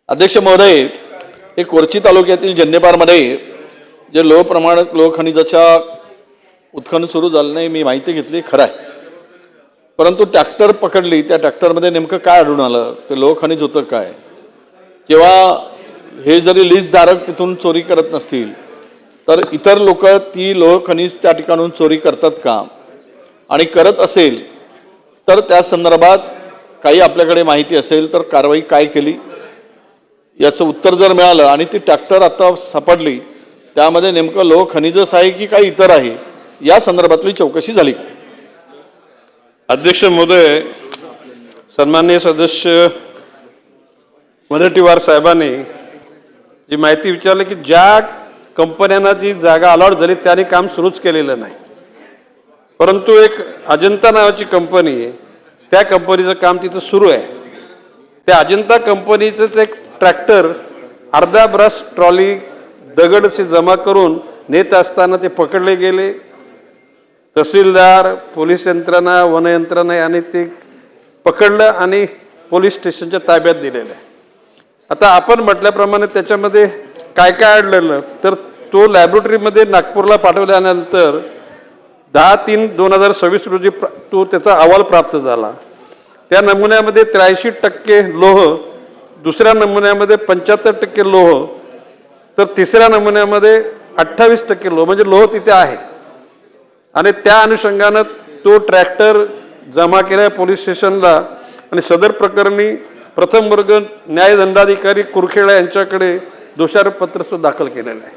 अध्यक्ष महोदय, हे कोरची तालुक्यातील जन्नेपारमध्ये जे लोह खनिजाच्या उत्खनन सुरू झालं नाही, मी माहिती घेतली, खरं आहे. परंतु ट्रॅक्टर पकडली, त्या ट्रॅक्टरमध्ये नेमकं काय आढळून आलं, ते लोह खनिज होतं काय, किंवा हे जरी लीजधारक तिथून चोरी करत नसतील तर इतर लोक ती लोह खनिज त्या ठिकाणून चोरी करतात का, आणि करत असेल तर त्या संदर्भात काही आपल्याकडे माहिती असेल तर कारवाई काय केली, याचं उत्तर जर मिळालं आणि ती ट्रॅक्टर आता सापडली त्यामध्ये नेमकं लोह खनिजच आहे की काही इतर आहे, या संदर्भातली चौकशी झाली का? अध्यक्ष महोदय, सन्माननीय सदस्य मुनगंटीवार साहेबांनी जी माहिती विचारली की ज्या कंपन्यांना जी जागा अलॉट झाली त्याने काम सुरूच केलेलं नाही, परंतु एक अजंता नावाची कंपनी आहे, त्या कंपनीचं काम तिथं सुरू आहे. त्या अजंता कंपनीचंच एक ट्रॅक्टर अर्धा ब्रश ट्रॉली दगडशी जमा करून नेत असताना ते पकडले गेले. तहसीलदार, पोलीस यंत्रणा, वन यंत्रणा यांनी ते पकडलं आणि पोलीस स्टेशनच्या ताब्यात दिलेलं आहे. आता आपण म्हटल्याप्रमाणे त्याच्यामध्ये काय काय आढळलं तर तो लॅबोरेटरीमध्ये नागपूरला पाठवल्यानंतर 10/3/2026 रोजी तो त्याचा अहवाल प्राप्त झाला. त्या नमुन्यामध्ये 83% लोह, दुसऱ्या नमुन्यामध्ये 75% लोह, तर तिसऱ्या नमुन्यामध्ये 28% लोह, म्हणजे लोह तिथे आहे. आणि त्या अनुषंगानं तो ट्रॅक्टर जमा केला पोलीस स्टेशनला आणि सदर प्रकरणी प्रथम वर्ग न्यायदंडाधिकारी कुरखेडा यांच्याकडे दोषारोपपत्र दाखल केलेलं आहे.